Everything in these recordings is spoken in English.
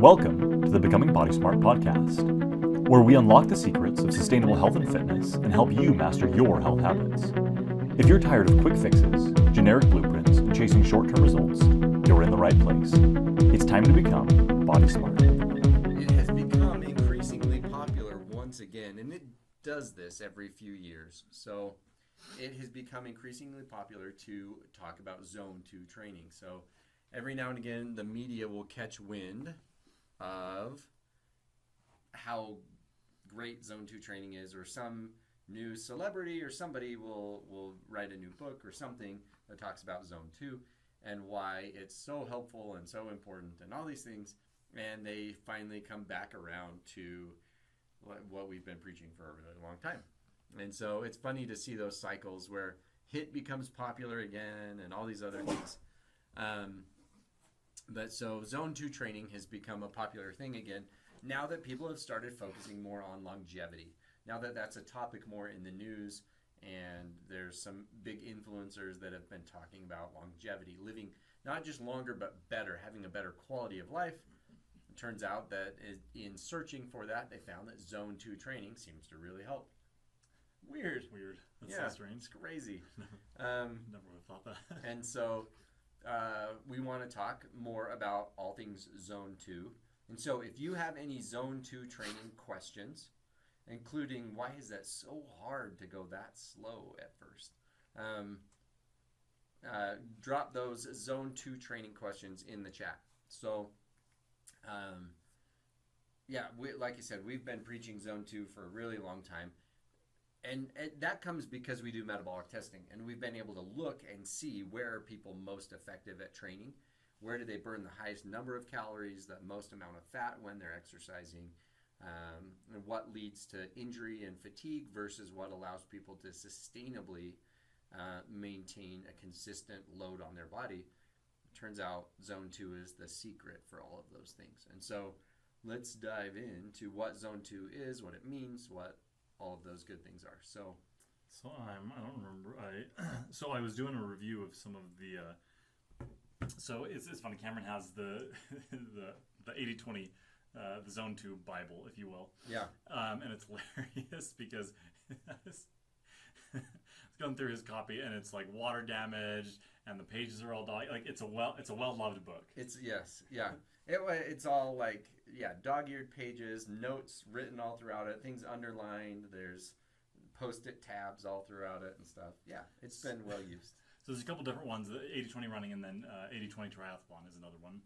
Welcome to the Becoming Body Smart podcast, where we unlock the secrets of sustainable health and fitness and help you master your health habits. If you're tired of quick fixes, generic blueprints, and chasing short-term results, you're in the right place. It's time to become Body Smart. It has become increasingly popular once again, and it does this every few years. So it has become increasingly popular to talk about Zone 2 training. So every now and again, the media will catch wind of how great Zone 2 training is, or some new celebrity or somebody will write a new book or something that talks about Zone 2 and why it's so helpful and so important and all these things. And they finally come back around to what we've been preaching for a really long time. And so it's funny to see those cycles where HIIT becomes popular again and all these other things. But so Zone 2 training has become a popular thing again now that people have started focusing more on longevity. Now that that's a topic more in the news, and there's some big influencers that have been talking about longevity, living not just longer but better, having a better quality of life. It turns out that in searching for that, they found that Zone 2 training seems to really help. Weird. That's yeah, so strange. It's crazy. Never would have thought that. And so we want to talk more about all things Zone 2. And so if you have any Zone 2 training questions, including why is that so hard to go that slow at first, drop those Zone 2 training questions in the chat. So, like I said, we've been preaching Zone 2 for a really long time. And that comes because we do metabolic testing, and we've been able to look and see where are people most effective at training, where do they burn the highest number of calories, the most amount of fat when they're exercising, and what leads to injury and fatigue versus what allows people to sustainably maintain a consistent load on their body. It turns out Zone 2 is the secret for all of those things. And so let's dive into what Zone 2 is, what it means, what all of those good things are. So I don't remember. I was doing a review of some of the. So it's funny. Cameron has the 80-20, the Zone 2 Bible, if you will. Yeah. And it's hilarious because it's going through his copy, and it's like water damaged, and the pages are all like it's a well loved book. It's It's all like dog-eared pages, notes written all throughout it, things underlined. There's post-it tabs all throughout it and stuff. Yeah, it's been well used. So there's a couple different ones, the 80-20 running, and then 80-20 triathlon is another one.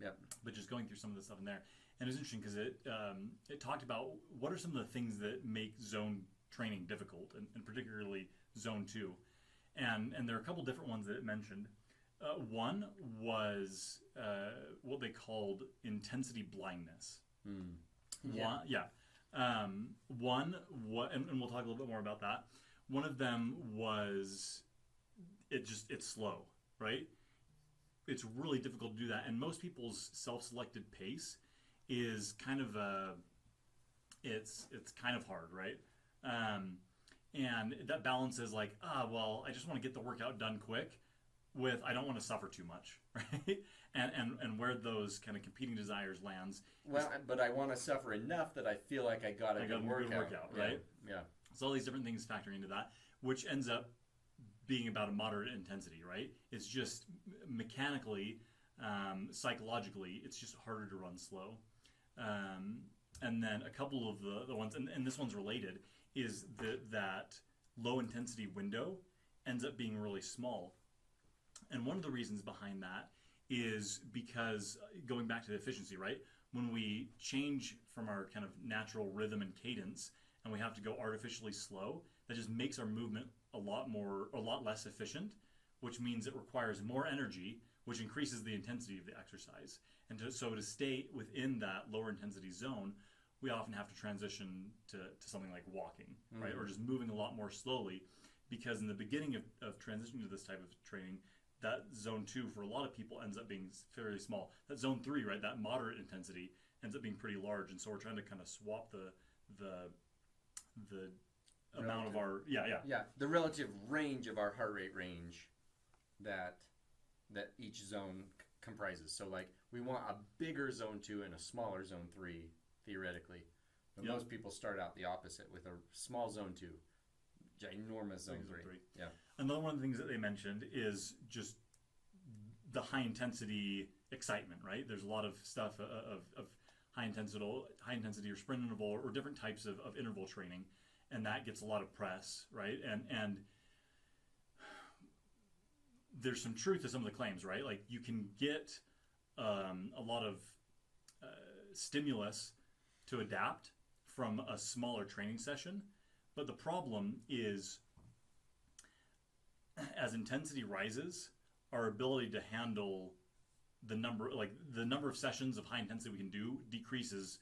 Yep. But just going through some of the stuff in there, and it's interesting because it talked about what are some of the things that make zone training difficult, and particularly Zone 2, and there are a couple different ones that it mentioned. One was what they called intensity blindness. Yeah. And we'll talk a little bit more about that. One of them was it's slow, right? It's really difficult to do that, and most people's self-selected pace is kind of it's kind of hard, right? And that balance is like, I just want to get the workout done quick with I don't want to suffer too much, right? And where those kind of competing desires lands. But I want to suffer enough that I feel like I got a good workout, right? Yeah. So all these different things factoring into that, which ends up being about a moderate intensity, right? It's just mechanically, psychologically, it's just harder to run slow. And then a couple of the ones, and this one's related, is that low intensity window ends up being really small. And one of the reasons behind that is because, going back to the efficiency, right? When we change from our kind of natural rhythm and cadence and we have to go artificially slow, that just makes our movement a lot less efficient, which means it requires more energy, which increases the intensity of the exercise. And so to stay within that lower intensity zone, we often have to transition to something like walking, right? Or just moving a lot more slowly, because in the beginning of transitioning to this type of training, that Zone 2 for a lot of people ends up being fairly small. That Zone 3, right, that moderate intensity ends up being pretty large, and so we're trying to kind of swap the amount of our the relative range of our heart rate range that each zone comprises. So like we want a bigger zone 2 and a smaller zone 3 theoretically. But Yep. most people start out the opposite with a small zone 2, ginormous zone 3. Yeah. Another one of the things that they mentioned is just the high intensity excitement, right? There's a lot of stuff of high intensity or sprint interval or different types of interval training, and that gets a lot of press, right? And there's some truth to some of the claims, right? Like you can get a lot of stimulus to adapt from a smaller training session, but the problem is as intensity rises, our ability to handle the number of sessions of high intensity we can do decreases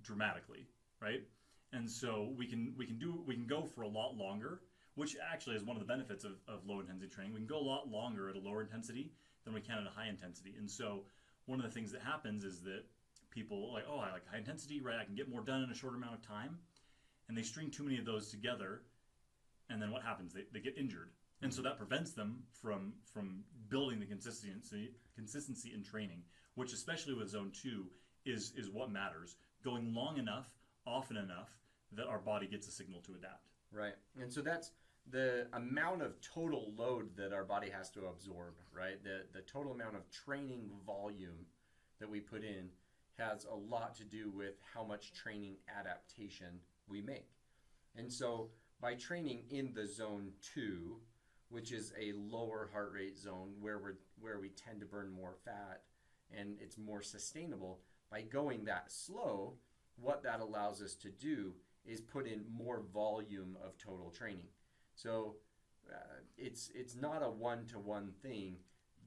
dramatically, right? And so we can go for a lot longer, which actually is one of the benefits of low intensity training. We can go a lot longer at a lower intensity than we can at a high intensity. And so one of the things that happens is that people like, oh, I like high intensity, right? I can get more done in a shorter amount of time. And they string too many of those together, and then what happens? They get injured. And so that prevents them from building the consistency in training, which especially with zone 2 is what matters. Going long enough, often enough, that our body gets a signal to adapt. Right. And so that's the amount of total load that our body has to absorb, right? The total amount of training volume that we put in has a lot to do with how much training adaptation we make. And so by training in the zone 2, which is a lower heart rate zone where we tend to burn more fat and it's more sustainable, by going that slow, what that allows us to do is put in more volume of total training. So it's not a one-to-one thing.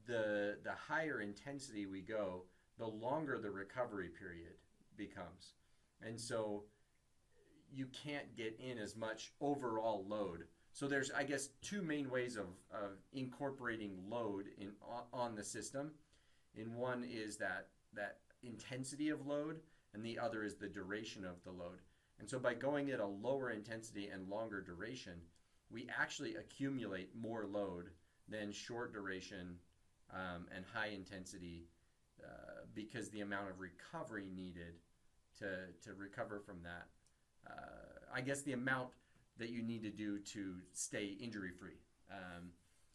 The higher intensity we go, the longer the recovery period becomes. And so you can't get in as much overall load. So there's, I guess, two main ways of incorporating load on the system. And one is that intensity of load, and the other is the duration of the load. And so by going at a lower intensity and longer duration, we actually accumulate more load than short duration and high intensity because the amount of recovery needed to recover from that, I guess the amount that you need to do to stay injury-free.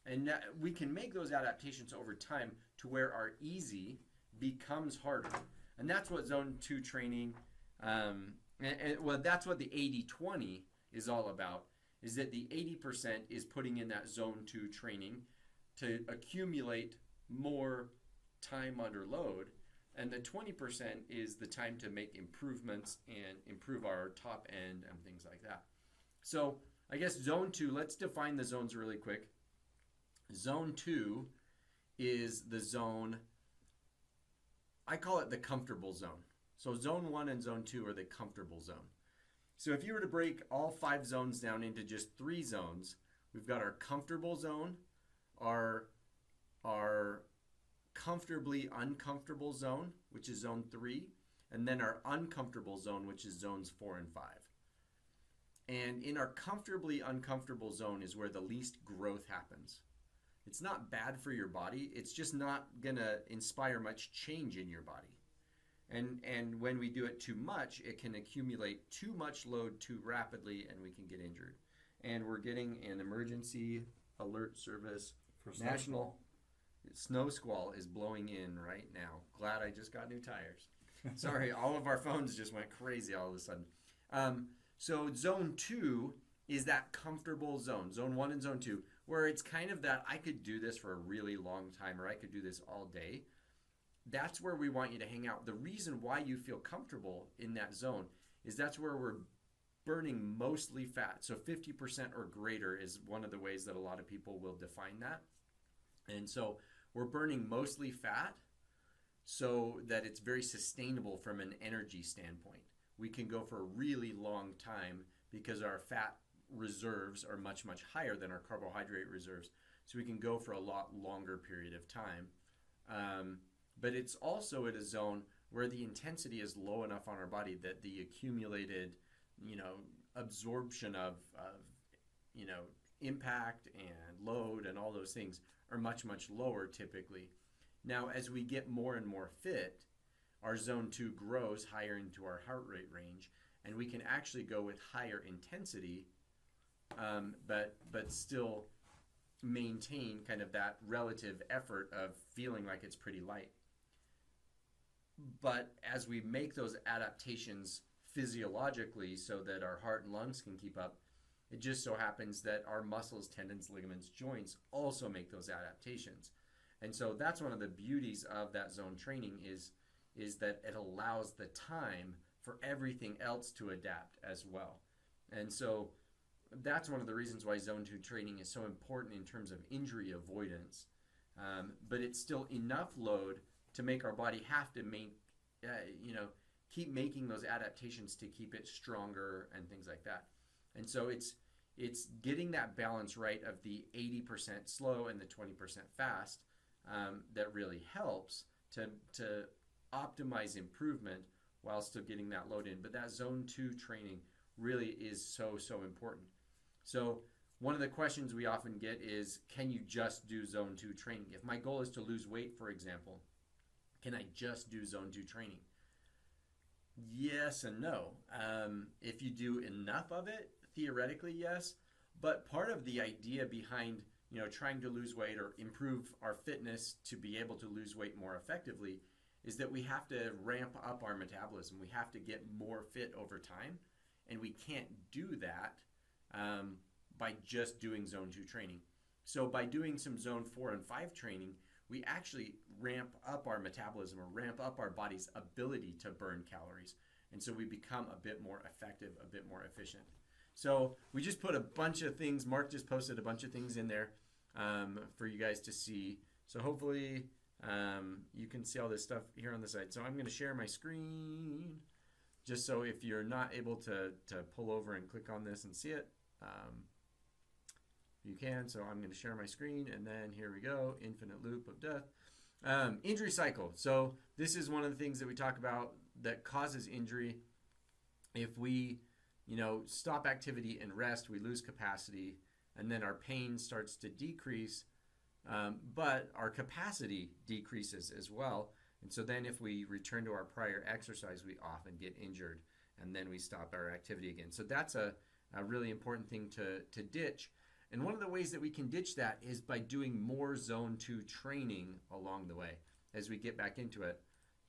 And we can make those adaptations over time to where our easy becomes harder. And that's what zone 2 training, well, that's what the 80-20 is all about, is that the 80% is putting in that zone 2 training to accumulate more time under load, and the 20% is the time to make improvements and improve our top end and things like that. So I guess zone 2, let's define the zones really quick. Zone 2 is the zone, I call it the comfortable zone. So zone 1 and zone 2 are the comfortable zone. So if you were to break all 5 zones down into just 3 zones, we've got our comfortable zone, our comfortably uncomfortable zone, which is zone 3, and then our uncomfortable zone, which is zones 4 and 5. And in our comfortably uncomfortable zone is where the least growth happens. It's not bad for your body, it's just not going to inspire much change in your body. And when we do it too much, it can accumulate too much load too rapidly and we can get injured. And we're getting an emergency alert service. National snow squall is blowing in right now. Glad I just got new tires. Sorry, all of our phones just went crazy all of a sudden. So zone 2 is that comfortable zone, zone 1 and zone 2, where it's kind of that I could do this for a really long time or I could do this all day. That's where we want you to hang out. The reason why you feel comfortable in that zone is that's where we're burning mostly fat. So 50% or greater is one of the ways that a lot of people will define that. And so we're burning mostly fat so that it's very sustainable from an energy standpoint. We can go for a really long time because our fat reserves are much, much higher than our carbohydrate reserves. So we can go for a lot longer period of time. But it's also at a zone where the intensity is low enough on our body that the accumulated, absorption of impact and load and all those things are much, much lower typically. Now, as we get more and more fit, our zone 2 grows higher into our heart rate range, and we can actually go with higher intensity, but still maintain kind of that relative effort of feeling like it's pretty light. But as we make those adaptations physiologically so that our heart and lungs can keep up, it just so happens that our muscles, tendons, ligaments, joints also make those adaptations. And so that's one of the beauties of that zone training is that it allows the time for everything else to adapt as well. And so that's one of the reasons why zone 2 training is so important in terms of injury avoidance. But it's still enough load to make our body have to keep making those adaptations to keep it stronger and things like that. And so it's getting that balance right of the 80% slow and the 20% fast that really helps to optimize improvement while still getting that load in. But that zone 2 training really is so important. So one of the questions we often get is, can you just do zone 2 training? If my goal is to lose weight, for example, can I just do zone 2 training? Yes and no. If you do enough of it, theoretically, yes. But part of the idea behind trying to lose weight or improve our fitness to be able to lose weight more effectively is that we have to ramp up our metabolism. We have to get more fit over time, and we can't do that by just doing zone 2 training. So by doing some zone 4 and 5 training, we actually ramp up our metabolism or ramp up our body's ability to burn calories. And so we become a bit more effective, a bit more efficient. So we just put a bunch of things, Mark just posted a bunch of things in there for you guys to see. So hopefully you can see all this stuff here on the side. So I'm going to share my screen just so if you're not able to pull over and click on this and see it, you can. So I'm going to share my screen, and then here we go, infinite loop of death. Injury cycle. So this is one of the things that we talk about that causes injury. If we stop activity and rest, we lose capacity, and then our pain starts to decrease, but our capacity decreases as well. And so then if we return to our prior exercise, we often get injured, and then we stop our activity again. So that's a really important thing to ditch. And one of the ways that we can ditch that is by doing more zone 2 training along the way as we get back into it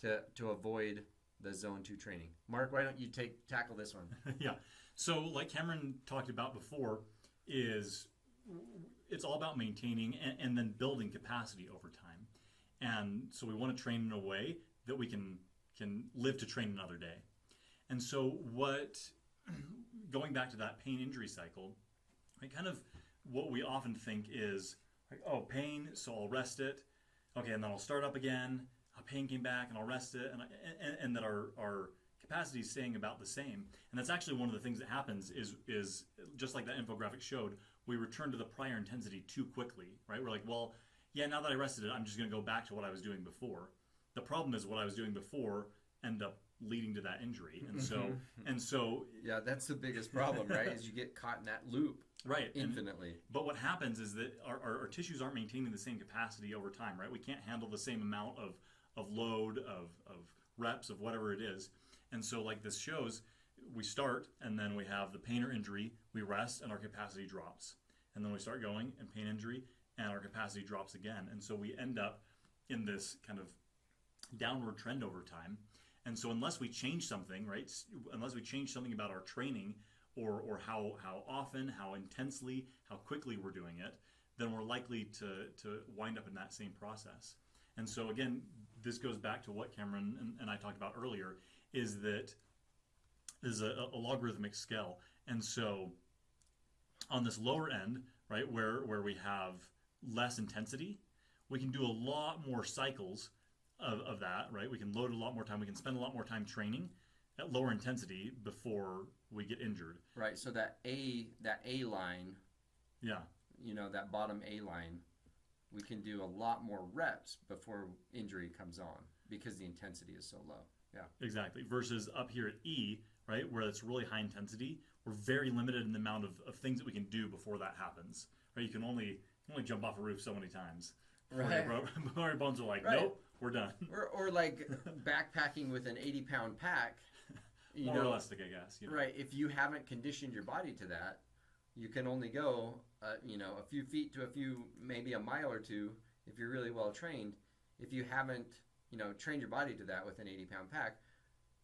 to avoid the zone 2 training. Mark, why don't you tackle this one? Yeah. So like Cameron talked about before, it's all about maintaining and then building capacity over time. And so we want to train in a way that we can live to train another day. And so going back to that pain injury cycle, kind of what we often think is like, oh, pain, so I'll rest it. Okay, and then I'll start up again. Pain came back, and I'll rest it, and that our capacity is staying about the same. And that's actually one of the things that happens is just like that infographic showed, we return to the prior intensity too quickly, right? We're like, well, yeah, now that I rested it, I'm just going to go back to what I was doing before. The problem is what I was doing before ended up leading to that injury, and so yeah, that's the biggest problem, right? Is you get caught in that loop. Right. Infinitely. But what happens is that our tissues aren't maintaining the same capacity over time, right? We can't handle the same amount of load, of reps, of whatever it is. And so like this shows, we start and then we have the pain or injury, we rest and our capacity drops. And then we start going and pain injury and our capacity drops again. And so we end up in this kind of downward trend over time. And so unless we change something, right? Unless we change something about our training or how often, how intensely, how quickly we're doing it, then we're likely to wind up in that same process. And so again, this goes back to what Cameron and I talked about earlier, is that there's a logarithmic scale. And so on this lower end, right, where we have less intensity, we can do a lot more cycles of that, right? We can load a lot more time. We can spend a lot more time training at lower intensity before we get injured. Right. So that A line, yeah, that bottom A line, we can do a lot more reps before injury comes on because the intensity is so low. Yeah. Exactly. Versus up here at E, right, where it's really high intensity, we're very limited in the amount of things that we can do before that happens. Right? You can only jump off a roof so many times. before, Right. before your bones are like, Right. nope, we're done. Or like backpacking with an 80-pound pack. More realistic, I guess. You know? Right. If you haven't conditioned your body to that, you can only go, a few feet to maybe a mile or two if you're really well trained. If you haven't, trained your body to that with an 80-pound pack,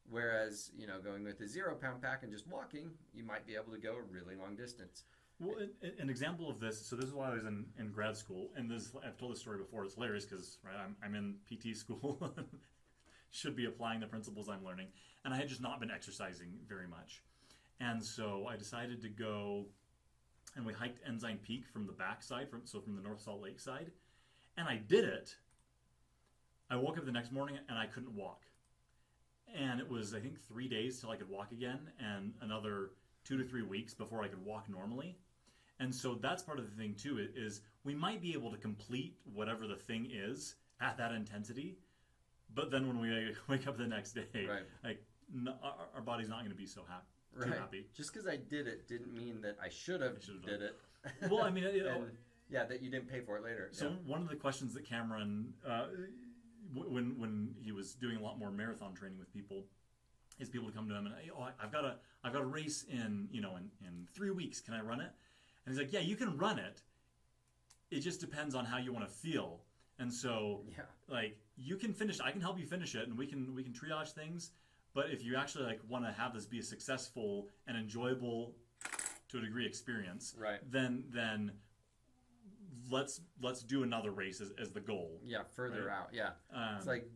whereas, going with a 0-pound pack and just walking, you might be able to go a really long distance. Well, an example of this, so this is why I was in grad school, and I've told this story before. It's hilarious because I'm in PT school, should be applying the principles I'm learning, and I had just not been exercising very much. And so I decided to go, and we hiked Ensign Peak from the backside, from the North Salt Lake side, and I did it. I woke up the next morning and I couldn't walk. And it was, I think, 3 days till I could walk again, and another 2 to 3 weeks before I could walk normally. And so that's part of the thing too, is we might be able to complete whatever the thing is at that intensity, but then when we wake up the next day, Right. like our body's not going to be so too Right. happy. Just because I did it didn't mean that I should have did it. Well, I mean, And, that you didn't pay for it later. So one of the questions that Cameron, when he was doing a lot more marathon training with people, is people to come to him and, I've got a race in 3 weeks. Can I run it? And he's like, yeah, you can run it. It just depends on how you want to feel. And so, like, you can finish. I can help you finish it, and we can triage things. But if you actually want to have this be a successful and enjoyable, to a degree, experience, Right. then let's do another race as the goal. Yeah, further Right. out. Yeah. It's like,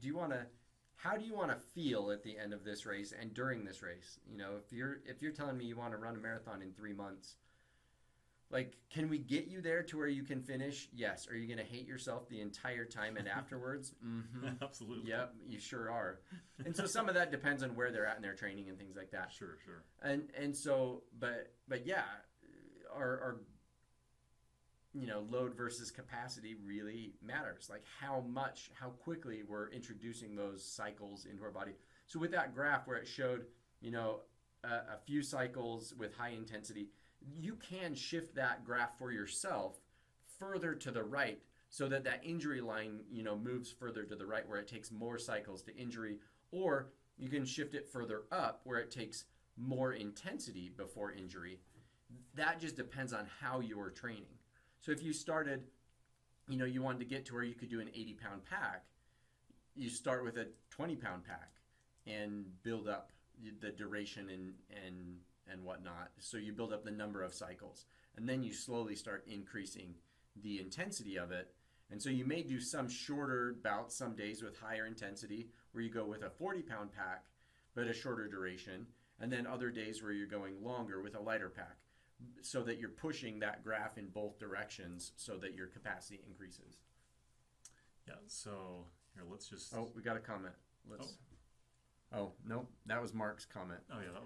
how do you want to feel at the end of this race and during this race? If you're telling me you want to run a marathon in 3 months, like, can we get you there to where you can finish? Yes. Are you going to hate yourself the entire time and afterwards? Mm-hmm. Absolutely. Yep, you sure are. And so some of that depends on where they're at in their training and things like that. Sure. And so, but yeah, our load versus capacity really matters. Like how quickly we're introducing those cycles into our body. So with that graph where it showed, a few cycles with high intensity, you can shift that graph for yourself further to the right so that injury line, moves further to the right where it takes more cycles to injury, or you can shift it further up where it takes more intensity before injury. That just depends on how you're training. So if you started, you wanted to get to where you could do an 80-pound pack, you start with a 20-pound pack and build up the duration and whatnot. So you build up the number of cycles, and then you slowly start increasing the intensity of it. And so you may do some shorter bouts some days with higher intensity where you go with a 40-pound pack, but a shorter duration, and then other days where you're going longer with a lighter pack, so that you're pushing that graph in both directions so that your capacity increases. Yeah, so here, let's just... Oh, we got a comment. Oh, nope, that was Mark's comment. Oh, yeah,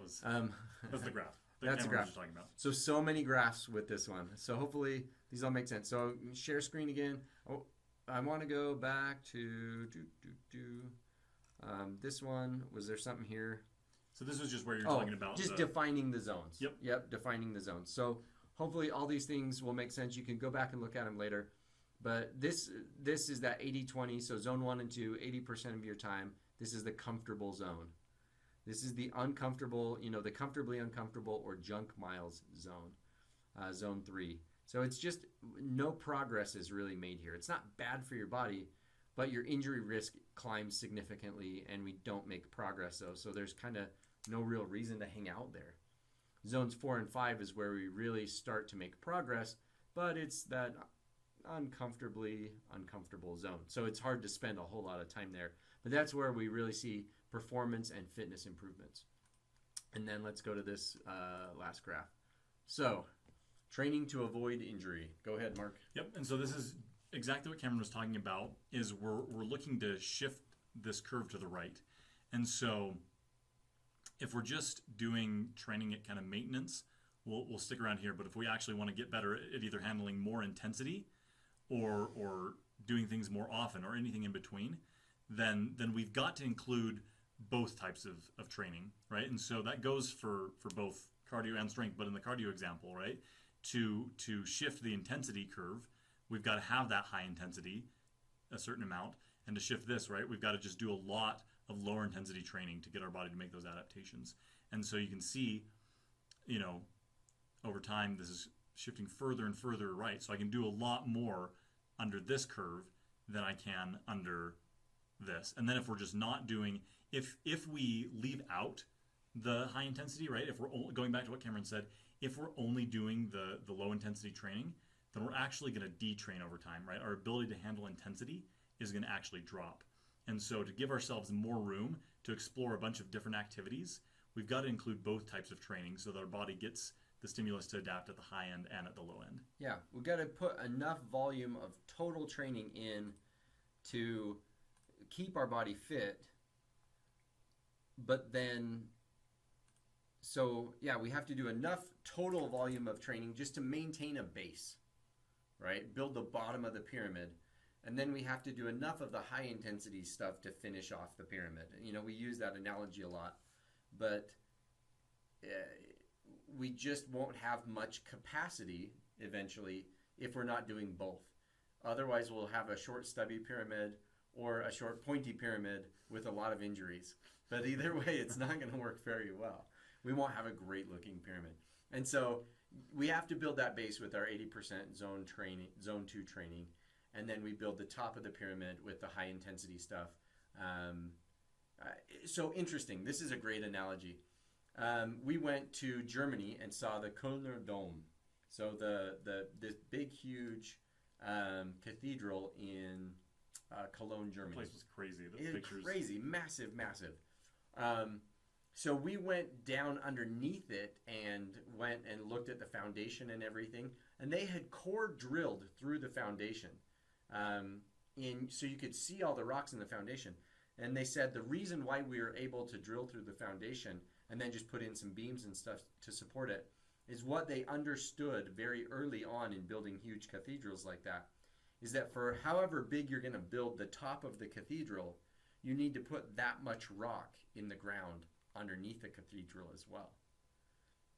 that's the graph. That's the graph. Talking about. So many graphs with this one. So hopefully these all make sense. So share screen again. Oh, I want to go back to this one. Was there something here? So this is just where you're talking about just defining the zones. Yep, defining the zones. So hopefully all these things will make sense. You can go back and look at them later. But this is that 80-20. So zone 1 and 2, 80% of your time. This is the comfortable zone. This is the uncomfortable, the comfortably uncomfortable or junk miles zone, zone 3. So it's just no progress is really made here. It's not bad for your body, but your injury risk climbs significantly, and we don't make progress though. So there's kind of no real reason to hang out there. Zones 4 and 5 is where we really start to make progress, but it's that uncomfortably uncomfortable zone. So it's hard to spend a whole lot of time there. But that's where we really see performance and fitness improvements. And then let's go to this last graph. So, training to avoid injury. Go ahead, Mark. Yep, and so this is exactly what Cameron was talking about, is we're looking to shift this curve to the right. And so if we're just doing training at kind of maintenance, we'll stick around here. But if we actually want to get better at either handling more intensity or doing things more often or anything in between, then we've got to include both types of training, right? And so that goes for both cardio and strength, but in the cardio example, right, to shift the intensity curve, we've got to have that high intensity a certain amount, and to shift this, right, we've got to just do a lot of lower intensity training to get our body to make those adaptations. And so you can see, over time, this is shifting further and further right. So I can do a lot more under this curve than I can under this. And then if we're just not doing, if we leave out the high intensity, right, if we're going back to what Cameron said, if we're only doing the low intensity training, then we're actually going to detrain over time, right? Our ability to handle intensity is going to actually drop. And so to give ourselves more room to explore a bunch of different activities, we've got to include both types of training so that our body gets the stimulus to adapt at the high end and at the low end. Yeah, we've got to put enough volume of total training in to keep our body fit, but then, so yeah, we have to do enough total volume of training just to maintain a base, right? Build the bottom of the pyramid. And then we have to do enough of the high intensity stuff to finish off the pyramid. We use that analogy a lot, but we just won't have much capacity eventually if we're not doing both. Otherwise, we'll have a short stubby pyramid or a short pointy pyramid with a lot of injuries. But either way, it's not going to work very well. We won't have a great looking pyramid. And so we have to build that base with our 80% zone 2 training. And then we build the top of the pyramid with the high intensity stuff. So interesting. This is a great analogy. We went to Germany and saw the Kölner Dome. So this big, huge cathedral in Cologne, Germany. The place was crazy. The pictures. Crazy, massive, massive. So we went down underneath it and went and looked at the foundation and everything. And they had core drilled through the foundation. So you could see all the rocks in the foundation. And they said the reason why we were able to drill through the foundation and then just put in some beams and stuff to support it is what they understood very early on in building huge cathedrals like that, is that for however big you're going to build the top of the cathedral, you need to put that much rock in the ground underneath the cathedral as well.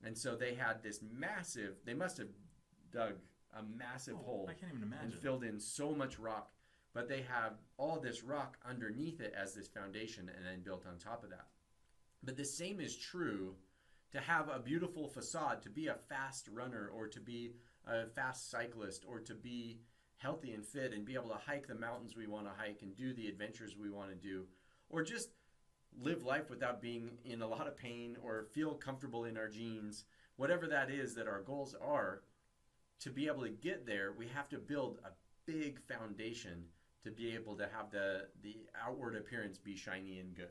And so they had this massive, they must have dug a massive hole. I can't even imagine. And filled in so much rock, but they have all this rock underneath it as this foundation and then built on top of that. But the same is true to have a beautiful facade, to be a fast runner or to be a fast cyclist or to be healthy and fit and be able to hike the mountains we want to hike and do the adventures we want to do, or just live life without being in a lot of pain or feel comfortable in our jeans, whatever that is that our goals are. To be able to get there, we have to build a big foundation to be able to have the outward appearance be shiny and good.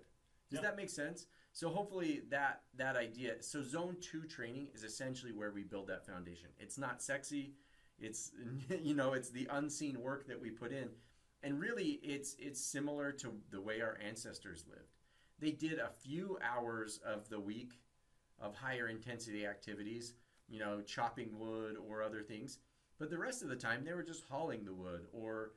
Does that make sense? So hopefully that idea, so zone 2 training is essentially where we build that foundation. It's not sexy. It's, it's the unseen work that we put in. And really it's similar to the way our ancestors lived. They did a few hours of the week of higher intensity activities, chopping wood or other things. But the rest of the time, they were just hauling the wood or,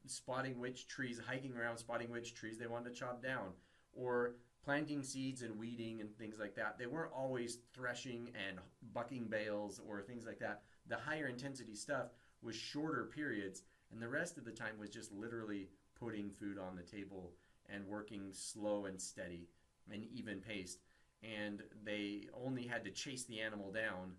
spotting which trees, hiking around, spotting which trees they wanted to chop down, or planting seeds and weeding and things like that. They weren't always threshing and bucking bales or things like that. The higher intensity stuff was shorter periods, and the rest of the time was just literally putting food on the table and working slow and steady and even paced. And they only had to chase the animal down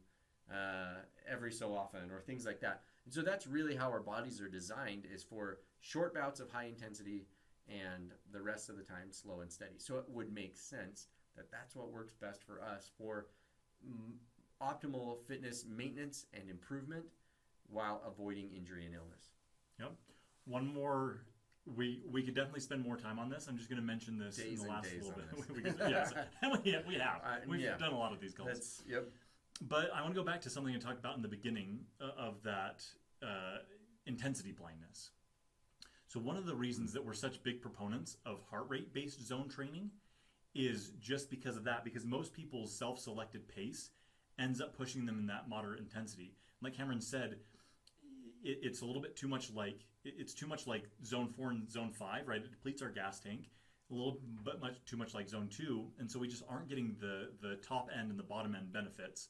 every so often or things like that. And so that's really how our bodies are designed, is for short bouts of high intensity and the rest of the time slow and steady. So it would make sense that that's what works best for us for optimal fitness maintenance and improvement while avoiding injury and illness. Yep. One more. We could definitely spend more time on this. I'm just going to mention this in the last little bit. Yes, we have. We've done a lot of these calls. But I want to go back to something I talked about in the beginning of that intensity blindness. So one of the reasons that we're such big proponents of heart rate based zone training is just because of that, because most people's self-selected pace ends up pushing them in that moderate intensity. Like Cameron said, it's a little bit too much like zone 4 and zone 5, right? It depletes our gas tank a little bit too much like zone 2, and so we just aren't getting the top end and the bottom end benefits.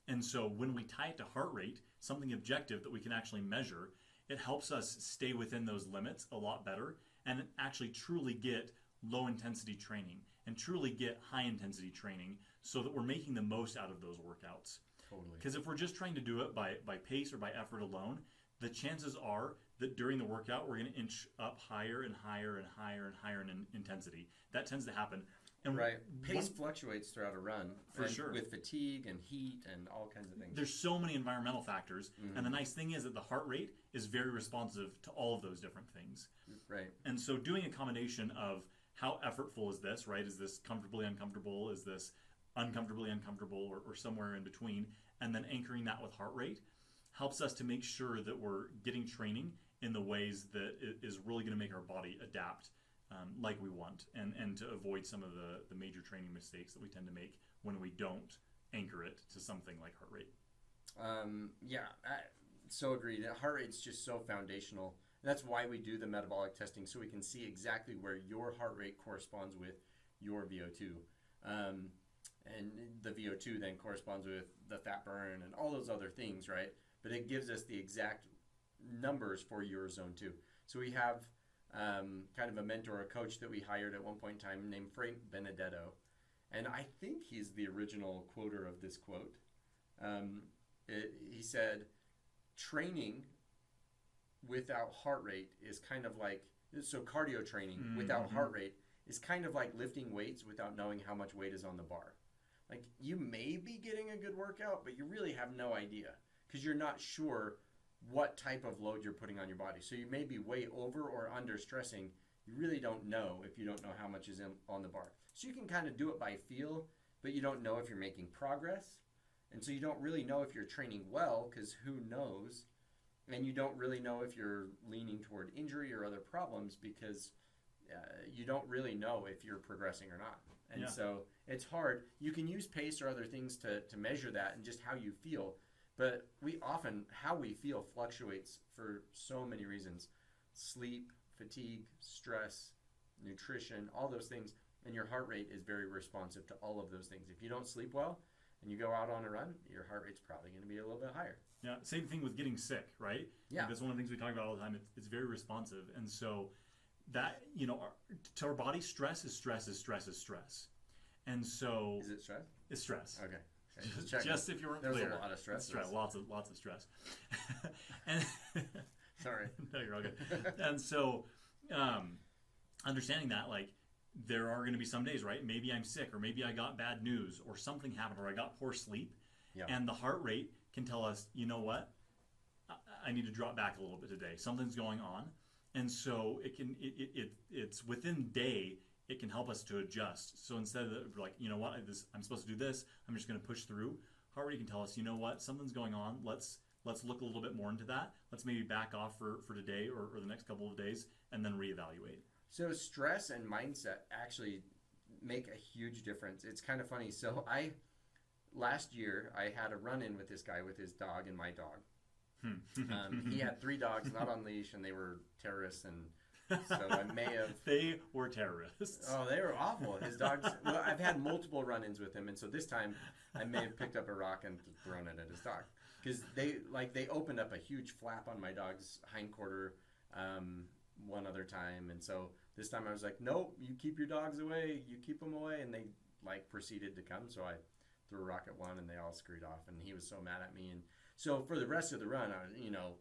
And so when we tie it to heart rate, something objective that we can actually measure, it helps us stay within those limits a lot better and actually truly get low intensity training and truly get high intensity training so that we're making the most out of those workouts. Totally. Because if we're just trying to do it by pace or by effort alone, the chances are that during the workout we're going to inch up higher and higher and higher and higher in intensity. That tends to happen. And right. Pace fluctuates throughout a run. For sure. With fatigue and heat and all kinds of things. There's so many environmental factors. And the nice thing is that the heart rate is very responsive to all of those different things. Right. And so doing a combination of how effortful is this, right? Is this comfortably uncomfortable? Is this uncomfortably uncomfortable or somewhere in between? And then anchoring that with heart rate helps us to make sure that we're getting training in the ways that is really going to make our body adapt like we want, and to avoid some of the major training mistakes that we tend to make when we don't anchor it to something like heart rate. Yeah, I so agree. The heart rate's just so foundational. That's why we do the metabolic testing, so we can see exactly where your heart rate corresponds with your VO2. And the VO2 then corresponds with the fat burn and all those other things, right? But it gives us the exact numbers for your zone 2. So we have kind of a mentor, a coach that we hired at one point in time named Frank Benedetto. And I think he's the original quoter of this quote. He said, training without heart rate is kind of like, so cardio training without heart rate is kind of like lifting weights without knowing how much weight is on the bar. Like, you may be getting a good workout, but you really have no idea because you're not sure what type of load you're putting on your body. So you may be way over or under stressing. You really don't know if you don't know how much is on the bar. So you can kind of do it by feel, but you don't know if you're making progress. And so you don't really know if you're training well because who knows? And you don't really know if you're leaning toward injury or other problems because you don't really know if you're progressing or not. And so it's hard. You can use pace or other things to measure that and just how you feel. But how we feel fluctuates for so many reasons. Sleep, fatigue, stress, nutrition, all those things. And your heart rate is very responsive to all of those things. If you don't sleep well and you go out on a run, your heart rate's probably going to be a little bit higher. Yeah, same thing with getting sick, right? Yeah. That's one of the things we talk about all the time. It's very responsive. And so that, to our body, stress is stress is stress is stress. And so... Is it stress? It's stress. Okay. Just if you weren't clear. There's a lot of stress. Lots of stress. And Sorry. No, you're all good. And so, understanding that, like, there are going to be some days, right? Maybe I'm sick, or maybe I got bad news, or something happened, or I got poor sleep, and the heart rate can tell us, you know what? I need to drop back a little bit today. Something's going on, and so it's within day. It can help us to adjust. So instead of like, you know what, I'm supposed to do this, I'm just going to push through. Heart rate can tell us, you know what, something's going on. Let's look a little bit more into that. Let's maybe back off for today or the next couple of days, and then reevaluate. So stress and mindset actually make a huge difference. It's kind of funny. So last year I had a run-in with this guy with his dog and my dog. He had 3 dogs, not on leash, and they were terrorists and. So I may have... They were terrorists. Oh, they were awful. His dogs... Well, I've had multiple run-ins with him, and so this time I may have picked up a rock and thrown it at his dog. Because they opened up a huge flap on my dog's hindquarter one other time, and so this time I was like, nope, you keep your dogs away. You keep them away, and they proceeded to come, so I threw a rock at one, and they all scurried off, and he was so mad at me. And so for the rest of the run, I was,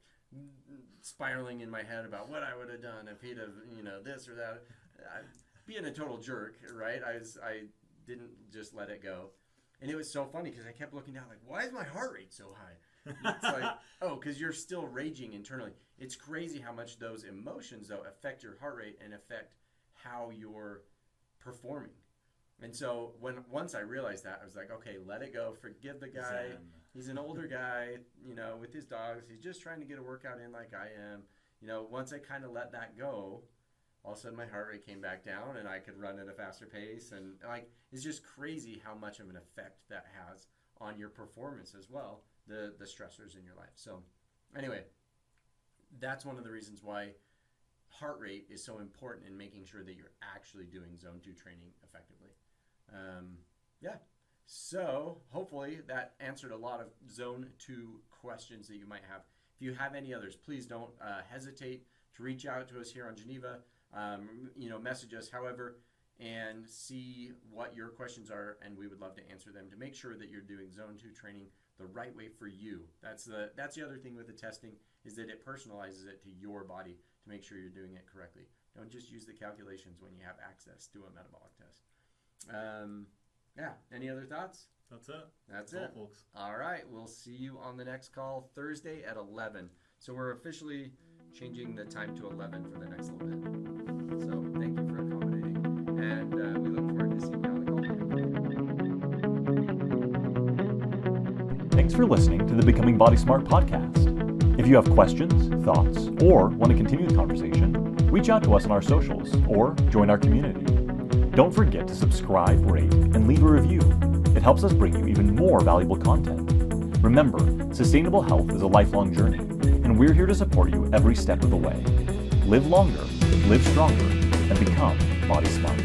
spiraling in my head about what I would have done if he'd have, this or that. Being a total jerk, right? I didn't just let it go. And it was so funny because I kept looking down like, why is my heart rate so high? It's like, oh, because you're still raging internally. It's crazy how much those emotions, though, affect your heart rate and affect how you're performing. And so once I realized that, I was like, okay, let it go. Forgive the guy. Zen. He's an older guy, with his dogs. He's just trying to get a workout in like I am. Once I kind of let that go, all of a sudden my heart rate came back down and I could run at a faster pace. And it's just crazy how much of an effect that has on your performance as well, the stressors in your life. So anyway, that's one of the reasons why heart rate is so important in making sure that you're actually doing zone 2 training effectively. So hopefully that answered a lot of zone 2 questions that you might have. If you have any others, please don't hesitate to reach out to us here on Geneva. Message us, however, and see what your questions are, and we would love to answer them to make sure that you're doing Zone 2 training the right way for you. That's the other thing with the testing, is that it personalizes it to your body to make sure you're doing it correctly. Don't just use the calculations when you have access to a metabolic test. Any other thoughts? That's it. That's all, it, folks. All right, we'll see you on the next call Thursday at 11. So we're officially changing the time to 11 for the next little bit. So thank you for accommodating, and we look forward to seeing you on the call. Thanks for listening to the Becoming Body Smart podcast. If you have questions, thoughts, or want to continue the conversation, reach out to us on our socials or join our community. Don't forget to subscribe, rate, and leave a review. It helps us bring you even more valuable content. Remember, sustainable health is a lifelong journey, and we're here to support you every step of the way. Live longer, live stronger, and become body smart.